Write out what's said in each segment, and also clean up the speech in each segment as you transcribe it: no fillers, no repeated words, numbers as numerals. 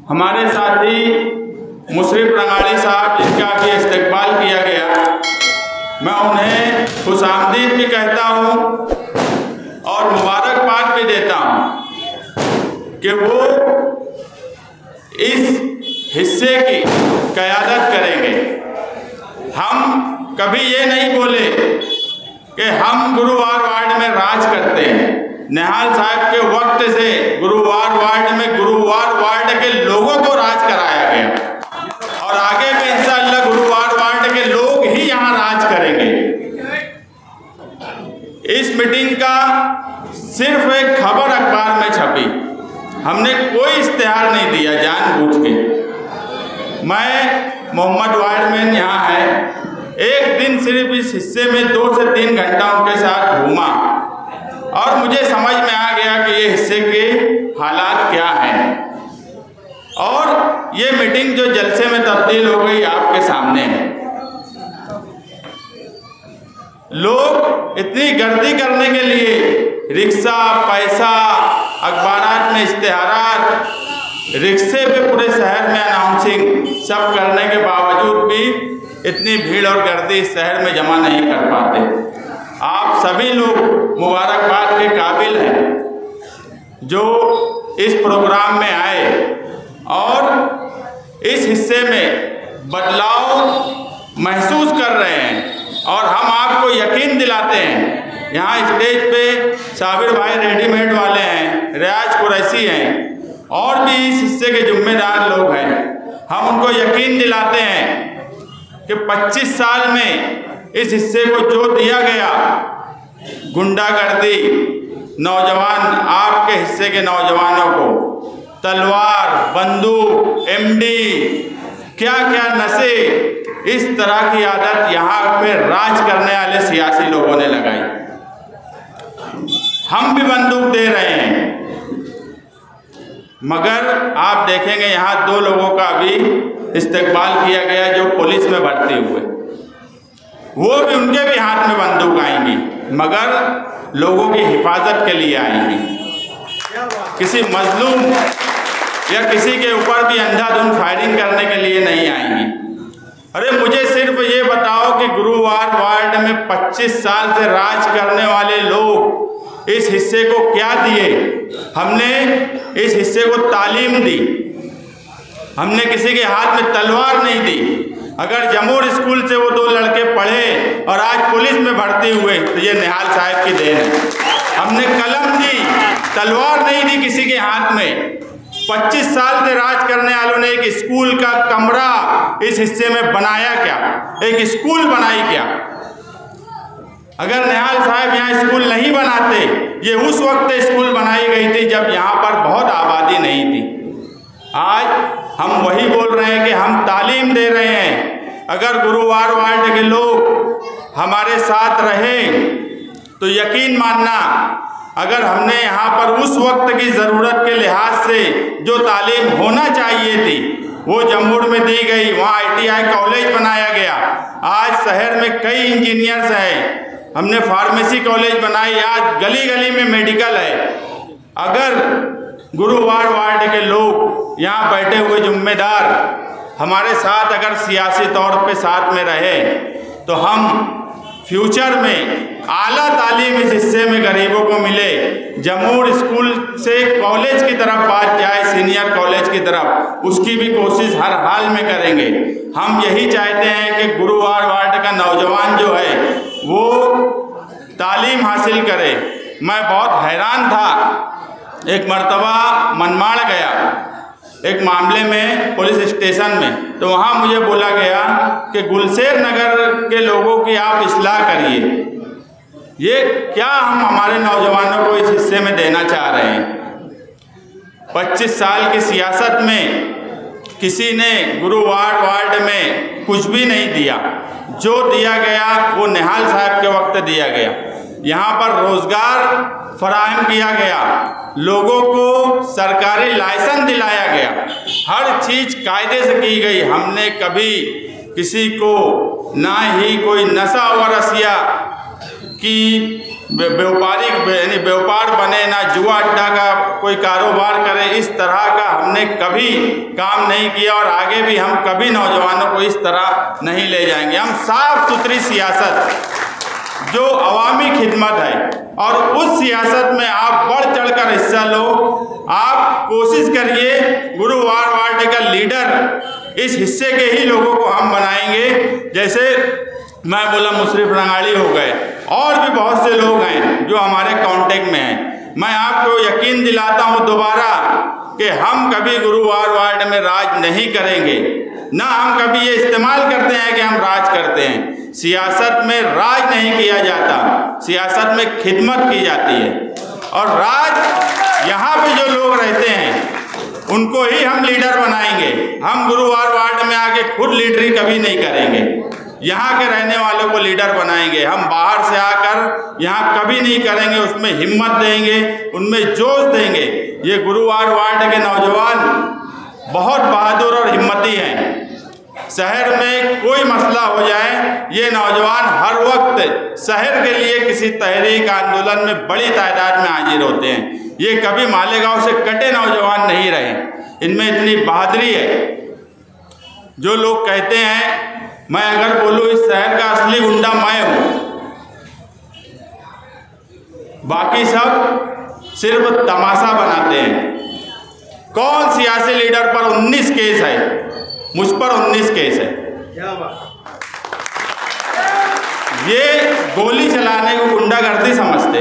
हमारे साथी मुशर्रफ रंगाड़ी साहब जिनका भी इस्तकबाल किया गया, मैं उन्हें खुशामदीद भी कहता हूँ और मुबारकबाद भी देता हूँ कि वो इस हिस्से की क़यादत करेंगे। हम कभी ये नहीं बोले कि हम गुरुवार वार्ड में राज करते हैं। निहाल साहब के वक्त से गुरुवार वार्ड में गुरुवार वार्ड के लोगों को राज कराया गया और आगे भी इंशाअल्लाह गुरुवार वार्ड के लोग ही यहाँ राज करेंगे। इस मीटिंग का सिर्फ एक खबर अखबार में छपी, हमने कोई इश्तिहार नहीं दिया जानबूझ के। मैं मोहम्मद वायरमैन यहाँ है, एक दिन सिर्फ इस हिस्से में 2 से 3 घंटा उनके साथ घूमा और मुझे समझ में आ गया कि ये हिस्से के हालात क्या हैं और ये मीटिंग जो जलसे में तब्दील हो गई आपके सामने है। लोग इतनी गर्दी करने के लिए रिक्शा, पैसा, अखबारात में इश्तिहारात, रिक्शे पे पूरे शहर में अनाउंसिंग सब करने के बावजूद भी इतनी भीड़ और गर्दी इस शहर में जमा नहीं कर पाते। आप सभी लोग मुबारकबाद के काबिल हैं जो इस प्रोग्राम में आए और इस हिस्से में बदलाव महसूस कर रहे हैं और हम आपको यकीन दिलाते हैं। यहाँ स्टेज पे साबिर भाई रेडीमेड वाले हैं, रियाज कुरैशी हैं और भी इस हिस्से के जिम्मेदार लोग हैं। हम उनको यकीन दिलाते हैं कि 25 साल में इस हिस्से को जो दिया गया, गुंडागर्दी, नौजवान आपके हिस्से के नौजवानों को तलवार, बंदूक, एमडी, क्या क्या नशे, इस तरह की आदत यहाँ पे राज करने वाले सियासी लोगों ने लगाई। हम भी बंदूक दे रहे हैं, मगर आप देखेंगे यहाँ 2 लोगों का भी इस्तकबाल किया गया जो पुलिस में भर्ती हुए, वो भी उनके भी हाथ में बंदूक आएंगी मगर लोगों की हिफाजत के लिए आएंगी, किसी मजलूम या किसी के ऊपर भी अंधाधुंध फायरिंग करने के लिए नहीं आएंगी। अरे मुझे सिर्फ ये बताओ कि गुरुवार वार्ड में 25 साल से राज करने वाले लोग इस हिस्से को क्या दिए? हमने इस हिस्से को तालीम दी, हमने किसी के हाथ में तलवार नहीं दी। अगर जमूर स्कूल से वो 2 लड़के पढ़े और आज पुलिस में भर्ती हुए तो ये निहाल साहब की देन है। हमने कलम दी, तलवार नहीं दी किसी के हाथ में। 25 साल से राज करने वालों ने एक स्कूल का कमरा इस हिस्से में बनाया क्या? एक स्कूल बनाई क्या? अगर निहाल साहब यहाँ स्कूल नहीं बनाते, ये उस वक्त स्कूल बनाई गई थी जब यहाँ पर बहुत आबादी नहीं थी। आज हम वही बोल रहे हैं कि हम तालीम दे रहे हैं। अगर गुरुवार वार्ड के लोग हमारे साथ रहे तो यकीन मानना, अगर हमने यहाँ पर उस वक्त की ज़रूरत के लिहाज से जो तालीम होना चाहिए थी वो जम्मू में दी गई। वहाँ ITI कॉलेज बनाया गया। आज शहर में कई इंजीनियर्स हैं, हमने फार्मेसी कॉलेज बनाई, आज गली गली में मेडिकल है। अगर गुरुवार वार्ड के लोग यहाँ बैठे हुए जिम्मेदार हमारे साथ अगर सियासी तौर पे साथ में रहे तो हम फ्यूचर में आला तालीम इस हिस्से में गरीबों को मिले। जमूर स्कूल से कॉलेज की तरफ बात जाए, सीनियर कॉलेज की तरफ, उसकी भी कोशिश हर हाल में करेंगे। हम यही चाहते हैं कि गुरुवार वार्ड का नौजवान जो है वो तालीम हासिल करे। मैं बहुत हैरान था, एक मर्तबा मनमाड़ गया एक मामले में पुलिस स्टेशन में, तो वहाँ मुझे बोला गया कि गुलशेर नगर के लोगों की आप इस्लाह करिए। ये क्या हम हमारे नौजवानों को इस हिस्से में देना चाह रहे हैं? 25 साल की सियासत में किसी ने गुरुवार वार्ड में कुछ भी नहीं दिया। जो दिया गया वो निहाल साहब के वक्त दिया गया। यहाँ पर रोज़गार फराहम किया गया, लोगों को सरकारी लाइसेंस दिलाया गया, हर चीज़ कायदे से की गई। हमने कभी किसी को ना ही कोई नशा व रसिया की व्यापार बने, ना जुआ अड्डा का कोई कारोबार करे। इस तरह का हमने कभी काम नहीं किया और आगे भी हम कभी नौजवानों को इस तरह नहीं ले जाएंगे। हम साफ सुथरी सियासत जो अवामी खिदमत है, और उस सियासत में आप बढ़ चढ़कर हिस्सा लो। आप कोशिश करिए गुरु वार्ड का लीडर इस हिस्से के ही लोगों को हम बनाएंगे। जैसे मैं बोला मुशर्रफ रंगाड़ी हो गए, और भी बहुत से लोग हैं जो हमारे कांटेक्ट में हैं। मैं आपको यकीन दिलाता हूं दोबारा कि हम कभी गुरुवार वार्ड में राज नहीं करेंगे, ना हम कभी ये इस्तेमाल करते हैं कि हम राज करते हैं। सियासत में राज नहीं किया जाता, सियासत में खिदमत की जाती है। और राज यहाँ पे जो लोग रहते हैं उनको ही हम लीडर बनाएंगे। हम गुरुवार वार्ड में आके खुद लीडरी कभी नहीं करेंगे, यहाँ के रहने वालों को लीडर बनाएंगे। हम बाहर से आकर यहाँ कभी नहीं करेंगे, उसमें हिम्मत देंगे, उनमें जोश देंगे। ये गुरुवार वार्ड के नौजवान बहुत बहादुर और हिम्मती हैं। शहर में कोई मसला हो जाए, ये नौजवान हर वक्त शहर के लिए किसी तहरीक आंदोलन में बड़ी तादाद में हाजिर होते हैं। ये कभी मालेगांव से कटे नौजवान नहीं रहे, इनमें इतनी बहादुरी है। जो लोग कहते हैं मैं अगर बोलूँ इस शहर का असली गुंडा मैं हूँ, बाकी सब सिर्फ तमाशा बनाते हैं। कौन सियासी लीडर पर 19 केस है? मुझ पर 19 केस है। ये गोली चलाने को गुंडागर्दी समझते,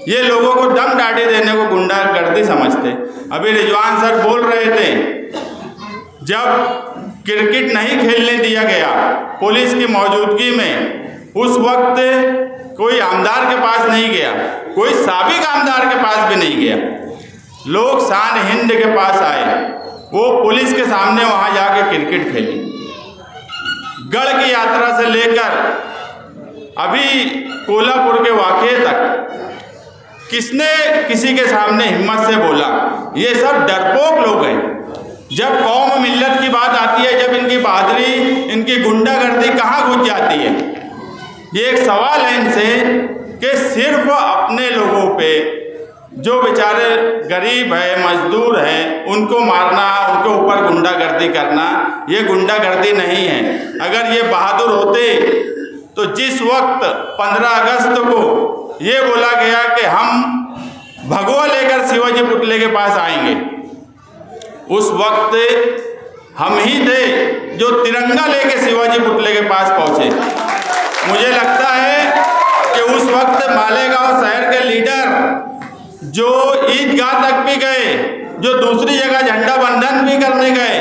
ये लोगों को दम दाढ़ी देने को गुंडागर्दी समझते। अभी रिजवान सर बोल रहे थे, जब क्रिकेट नहीं खेलने दिया गया पुलिस की मौजूदगी में, उस वक्त कोई आमदार के पास नहीं गया, कोई साबिक आमदार के पास भी नहीं गया। लोग शान हिंद के पास आए, वो पुलिस के सामने वहाँ जाके क्रिकेट खेली। गढ़ की यात्रा से लेकर अभी कोल्हापुर के वाक़े तक किसने किसी के सामने हिम्मत से बोला? ये सब डरपोक लोग हैं। जब कौम मिल्लत की बात आती है, जब इनकी बहादुरी, इनकी गुंडागर्दी कहाँ घुस जाती है? ये एक सवाल है इनसे कि सिर्फ अपने लोगों पे जो बेचारे गरीब है, मजदूर हैं, उनको मारना, उनके ऊपर गुंडागर्दी करना, ये गुंडागर्दी नहीं है। अगर ये बहादुर होते तो जिस वक्त 15 अगस्त को ये बोला गया कि हम भगवा लेकर शिवाजी पुतले के पास आएंगे, उस वक्त हम ही थे जो तिरंगा लेके शिवाजी पुतले के पास पहुंचे। मुझे लगता है कि उस वक्त मालेगांव शहर के लीडर जो ईदगाह तक भी गए, जो दूसरी जगह झंडा बंधन भी करने गए,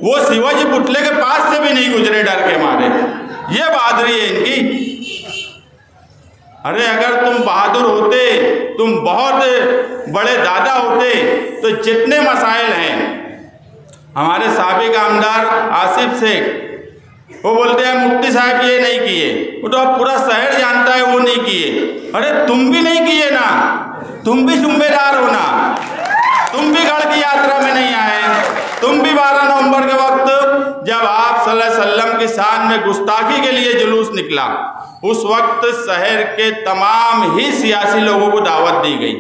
वो शिवाजी पुतले के पास से भी नहीं गुजरे डर के मारे। ये बहादुरी है इनकी। अरे अगर तुम बहादुर होते, तुम बहुत बड़े दादा होते, तो जितने मसाइल हैं, हमारे साबिक आमदार आसिफ शेख वो बोलते हैं मुफ्ती साहब ये नहीं किए, वो तो अब पूरा शहर जानता है वो नहीं किए। अरे तुम भी नहीं किए ना, तुम भी जिम्मेदार हो ना, तुम भी गढ़ की यात्रा में नहीं आए, तुम भी 12 नवंबर के वक्त जब आप सल्लल्लाहु अलैहि वसल्लम की शान में गुस्ताखी के लिए जुलूस निकला, उस वक्त शहर के तमाम ही सियासी लोगों को दावत दी गई,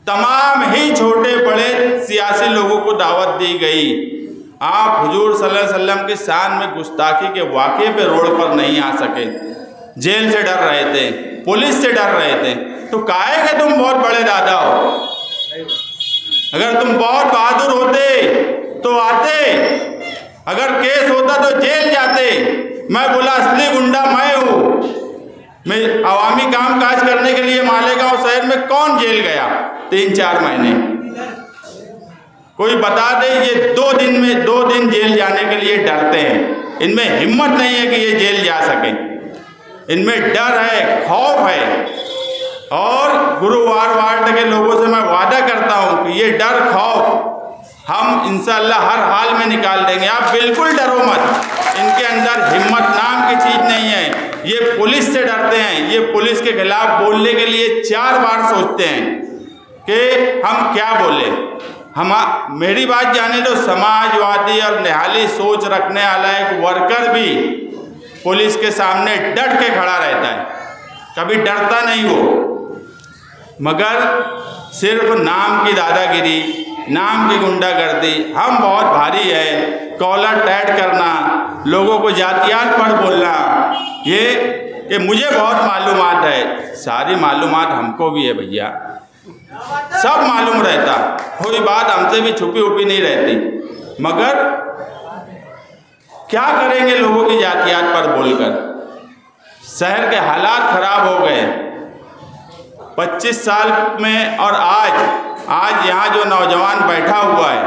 तमाम ही छोटे बड़े सियासी लोगों को दावत दी गई। आप हुजूर सल्लल्लाहु अलैहि वसल्लम की शान में गुस्ताखी के वाक़े पे रोड पर नहीं आ सके, जेल से डर रहे थे, पुलिस से डर रहे थे। तो काहे कि तुम बहुत बड़े दादा हो। अगर तुम बहुत बहादुर होते तो आते, अगर केस होता तो जेल जाते। मैं बोला असली गुंडा मैं हूँ। मैं अवामी काम काज करने के लिए मालेगांव शहर में कौन जेल गया 3-4 महीने? कोई बता दे। ये 2 दिन जेल जाने के लिए डरते हैं। इनमें हिम्मत नहीं है कि ये जेल जा सके, इनमें डर है, खौफ है। और गुरुवार वार्ड के लोगों से मैं वादा करता हूँ कि ये डर खौफ हम इंशाअल्लाह हर हाल में निकाल देंगे। आप बिल्कुल डरो मत, इनके अंदर हिम्मत नाम की चीज़ नहीं है। ये पुलिस से डरते हैं, ये पुलिस के खिलाफ बोलने के लिए 4 बार सोचते हैं कि हम क्या बोले। मेरी बात जाने तो समाजवादी और निहाली सोच रखने वाला एक वर्कर भी पुलिस के सामने डट के खड़ा रहता है, कभी डरता नहीं वो। मगर सिर्फ नाम की दादागिरी, नाम की गुंडागर्दी, हम बहुत भारी है, कॉलर टाइट करना, लोगों को जातियात पर बोलना, ये मुझे बहुत मालूमात है। सारी मालूमात हमको भी है भैया, सब मालूम रहता, कोई बात हमसे भी छुपी उपी नहीं रहती। मगर क्या करेंगे लोगों की जातियात पर बोलकर। शहर के हालात खराब हो गए 25 साल में। और आज यहाँ जो नौजवान बैठा हुआ है,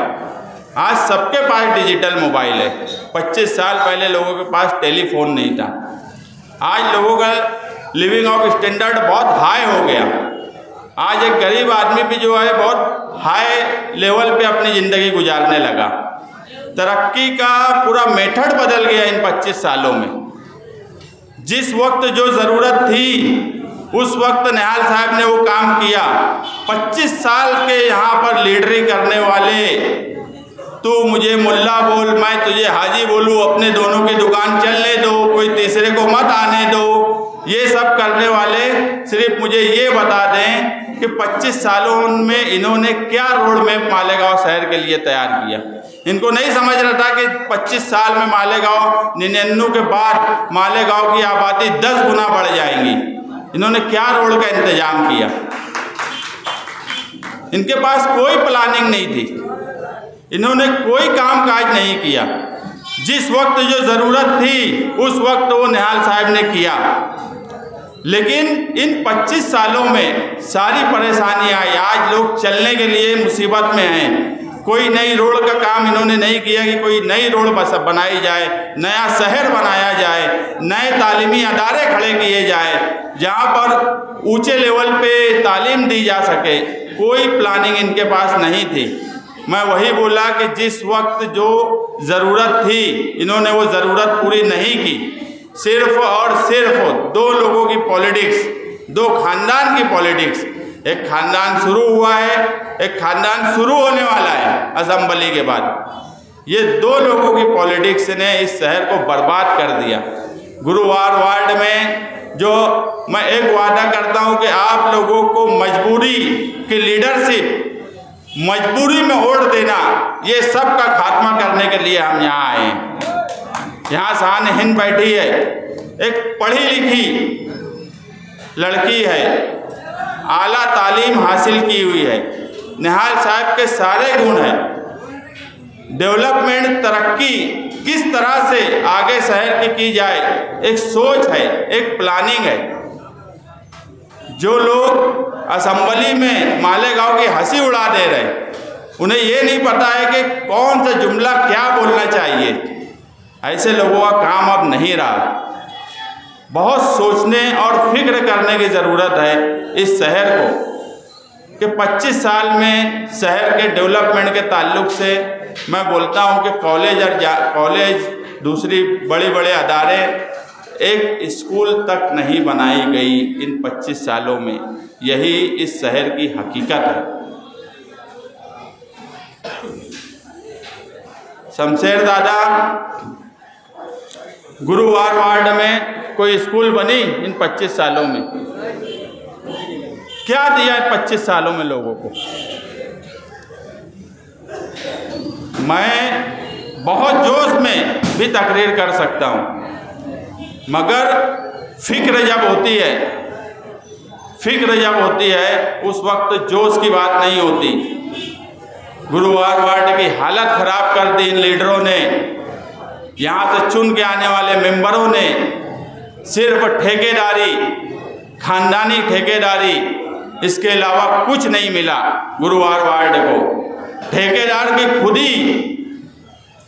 आज सबके पास डिजिटल मोबाइल है। 25 साल पहले लोगों के पास टेलीफोन नहीं था। आज लोगों का लिविंग ऑफ स्टैंडर्ड बहुत हाई हो गया। आज एक गरीब आदमी भी जो है बहुत हाई लेवल पे अपनी ज़िंदगी गुजारने लगा। तरक्की का पूरा मेथड बदल गया इन 25 सालों में। जिस वक्त जो ज़रूरत थी उस वक्त निहाल साहब ने वो काम किया। 25 साल के यहाँ पर लीडरी करने वाले, तू मुझे मुल्ला बोल, मैं तुझे हाजी बोलूँ, अपने दोनों की दुकान चलने दो, कोई तीसरे को मत आने दो, ये सब करने वाले सिर्फ मुझे ये बता दें कि 25 सालों में इन्होंने क्या रोड मैप मालेगांव शहर के लिए तैयार किया। इनको नहीं समझ रहा था कि 25 साल में मालेगांव 99 के बाद मालेगांव की आबादी 10 गुना बढ़ जाएगी। इन्होंने क्या रोड का इंतजाम किया। इनके पास कोई प्लानिंग नहीं थी, इन्होंने कोई काम काज नहीं किया। जिस वक्त जो ज़रूरत थी उस वक्त वो निहाल साहब ने किया। लेकिन इन 25 सालों में सारी परेशानियाँ आई। आज लोग चलने के लिए मुसीबत में हैं। कोई नई रोड का काम इन्होंने नहीं किया कि कोई नई रोड बनाई जाए, नया शहर बनाया जाए, नए तालीमी अदारे खड़े किए जाए जहाँ पर ऊंचे लेवल पे तालीम दी जा सके। कोई प्लानिंग इनके पास नहीं थी। मैं वही बोला कि जिस वक्त जो ज़रूरत थी इन्होंने वो ज़रूरत पूरी नहीं की। सिर्फ और सिर्फ दो लोगों की पॉलिटिक्स, दो खानदान की पॉलिटिक्स। एक खानदान शुरू हुआ है, एक खानदान शुरू होने वाला है असेंबली के बाद। ये दो लोगों की पॉलिटिक्स ने इस शहर को बर्बाद कर दिया। गुरुवार वार्ड में जो मैं एक वादा करता हूं कि आप लोगों को मजबूरी की लीडरशिप, मजबूरी में वोट देना, ये सब का खात्मा करने के लिए हम यहाँ आए हैं। यहाँ शान हिंद बैठी है, एक पढ़ी लिखी लड़की है, आला तालीम हासिल की हुई है। निहाल साहब के सारे गुण हैं। डेवलपमेंट, तरक्की किस तरह से आगे शहर की जाए, एक सोच है, एक प्लानिंग है। जो लोग असेंबली में मालेगांव की हंसी उड़ा दे रहे, उन्हें ये नहीं पता है कि कौन सा जुमला क्या बोलना चाहिए। ऐसे लोगों का काम अब नहीं रहा। बहुत सोचने और फिक्र करने की ज़रूरत है इस शहर को कि 25 साल में शहर के डेवलपमेंट के ताल्लुक से मैं बोलता हूं कि कॉलेज दूसरी बड़े अदारे, एक स्कूल तक नहीं बनाई गई इन 25 सालों में। यही इस शहर की हकीकत है। शमशेर दादा, गुरुवार वार्ड में कोई स्कूल बनी इन 25 सालों में? क्या दिया है 25 सालों में लोगों को? मैं बहुत जोश में भी तकरीर कर सकता हूँ, मगर फिक्र जब होती है उस वक्त जोश की बात नहीं होती। गुरुवार वार्ड की हालत खराब कर दी इन लीडरों ने। यहाँ से चुन के आने वाले मेंबरों ने सिर्फ ठेकेदारी, खानदानी ठेकेदारी, इसके अलावा कुछ नहीं मिला गुरुवार वार्ड को। ठेकेदार की खुद ही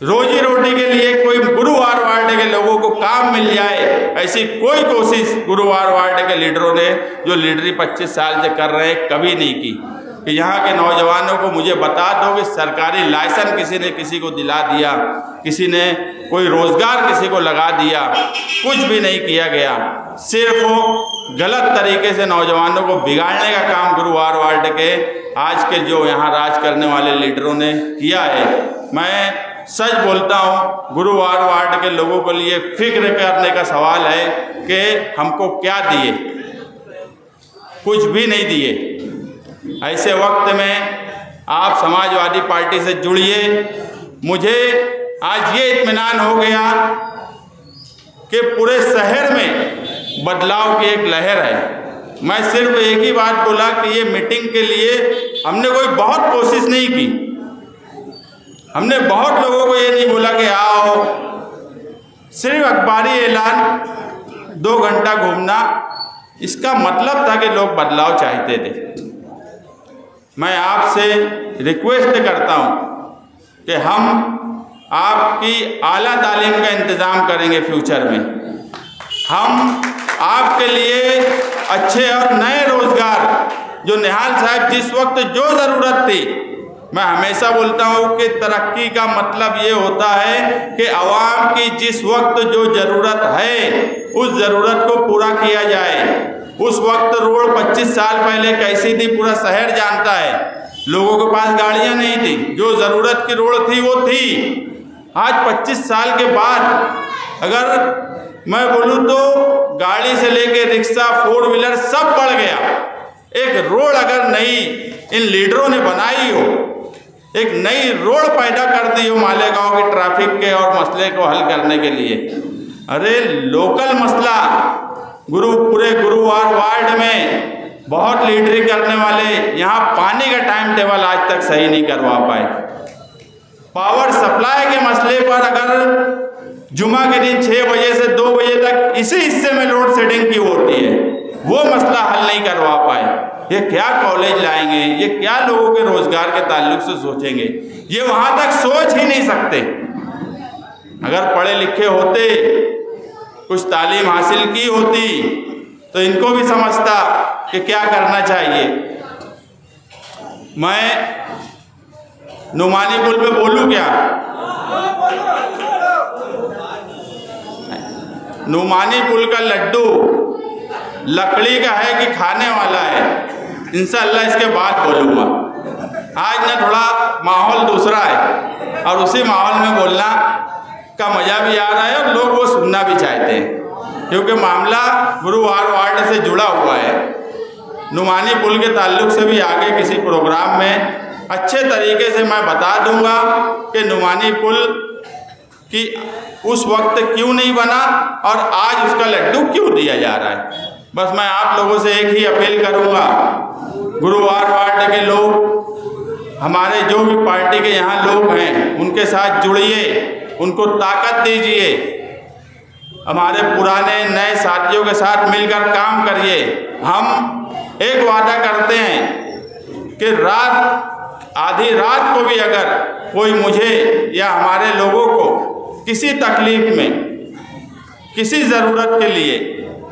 रोजी रोटी के लिए कोई गुरुवार वार्ड के लोगों को काम मिल जाए, ऐसी कोई कोशिश गुरुवार वार्ड के लीडरों ने, जो लीडरी 25 साल से कर रहे हैं, कभी नहीं की। कि यहाँ के नौजवानों को मुझे बता दो कि सरकारी लाइसेंस किसी ने किसी को दिला दिया, किसी ने कोई रोज़गार किसी को लगा दिया, कुछ भी नहीं किया गया। सिर्फ गलत तरीके से नौजवानों को बिगाड़ने का काम गुरुवार वार्ड के आज के जो यहाँ राज करने वाले लीडरों ने किया है। मैं सच बोलता हूँ, गुरुवार वार्ड के लोगों के लिए फिक्र करने का सवाल है कि हमको क्या दिए? कुछ भी नहीं दिए। ऐसे वक्त में आप समाजवादी पार्टी से जुड़िए। मुझे आज ये इत्मीनान हो गया कि पूरे शहर में बदलाव की एक लहर है। मैं सिर्फ एक ही बात बोला कि ये मीटिंग के लिए हमने कोई बहुत कोशिश नहीं की। हमने बहुत लोगों को ये नहीं बोला कि आओ, सिर्फ अखबारी ऐलान 2 घंटा घूमना, इसका मतलब था कि लोग बदलाव चाहते थे। मैं आपसे रिक्वेस्ट करता हूँ कि हम आपकी आला तालीम का इंतज़ाम करेंगे फ्यूचर में। हम आपके लिए अच्छे और नए रोज़गार, जो निहाल साहब जिस वक्त जो ज़रूरत थी, मैं हमेशा बोलता हूँ कि तरक्की का मतलब ये होता है कि आवाम की जिस वक्त जो ज़रूरत है उस ज़रूरत को पूरा किया जाए। उस वक्त रोड 25 साल पहले कैसी थी पूरा शहर जानता है। लोगों के पास गाड़ियाँ नहीं थी, जो ज़रूरत की रोड थी वो थी। आज 25 साल के बाद अगर मैं बोलूँ तो गाड़ी से लेके रिक्शा, 4 व्हीलर सब बढ़ गया। एक रोड अगर नई इन लीडरों ने बनाई हो, एक नई रोड पैदा कर दी हो मालेगांव के ट्रैफिक के और मसले को हल करने के लिए। अरे लोकल मसला पूरे गुरुवार वार्ड में बहुत लीडरी करने वाले यहाँ पानी का टाइम टेबल आज तक सही नहीं करवा पाए। पावर सप्लाई के मसले पर अगर जुमा के दिन 6 बजे से 2 बजे तक इसी हिस्से में लोड शेडिंग की होती है, वो मसला हल नहीं करवा पाए। ये क्या कॉलेज लाएंगे, ये क्या लोगों के रोजगार के ताल्लुक से सोचेंगे, ये वहाँ तक सोच ही नहीं सकते। अगर पढ़े लिखे होते, कुछ तालीम हासिल की होती तो इनको भी समझता कि क्या करना चाहिए। मैं नुमानी पुल पे बोलूँ क्या? नुमानी पुल का लड्डू लकड़ी का है कि खाने वाला है, इंशाअल्लाह इसके बाद बोलूँगा। आज ना थोड़ा माहौल दूसरा है और उसी माहौल में बोलना का मज़ा भी आ रहा है और लोग वो सुनना भी चाहते हैं, क्योंकि मामला गुरुवार वार्ड से जुड़ा हुआ है। नुमानी पुल के ताल्लुक से भी आगे किसी प्रोग्राम में अच्छे तरीके से मैं बता दूंगा कि नुमानी पुल की उस वक्त क्यों नहीं बना और आज उसका लड्डू क्यों दिया जा रहा है। बस मैं आप लोगों से एक ही अपील करूंगा, गुरुवार वार्ड के लोग, हमारे जो भी पार्टी के यहाँ लोग हैं, उनके साथ जुड़िए, उनको ताकत दीजिए। हमारे पुराने नए साथियों के साथ मिलकर काम करिए। हम एक वादा करते हैं कि आधी रात को भी अगर कोई मुझे या हमारे लोगों को किसी तकलीफ में, किसी ज़रूरत के लिए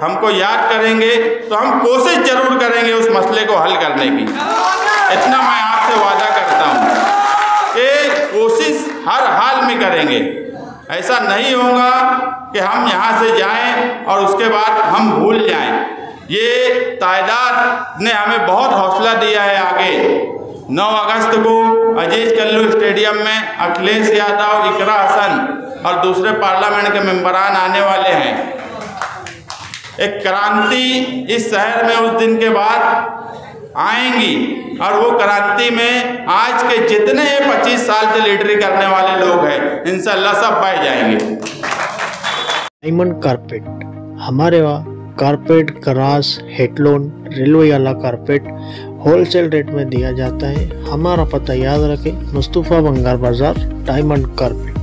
हमको याद करेंगे तो हम कोशिश ज़रूर करेंगे उस मसले को हल करने की। इतना मैं आपसे वादा करता हूँ कि कोशिश हर हाल में करेंगे। ऐसा नहीं होगा कि हम यहाँ से जाएं और उसके बाद हम भूल जाएं। ये तादाद ने हमें बहुत हौसला दिया है। आगे 9 अगस्त को अजीज कल्लू स्टेडियम में अखिलेश यादव, इकरा हसन और दूसरे पार्लियामेंट के मेंबरान आने वाले हैं। एक क्रांति इस शहर में उस दिन के बाद आएंगी और वो क्रांति में आज के जितने 25 साल से लीडरी करने वाले लोग हैं, इंशाअल्लाह सब पाए जाएंगे। डायमंड कारपेट, हमारे वहाँ कारपेट, ग्रास, हेडलोन, रेलवे वाला कारपेट होलसेल रेट में दिया जाता है। हमारा पता याद रखें, मुस्तफ़ा बंगार बाजार, डायमंड कारपेट।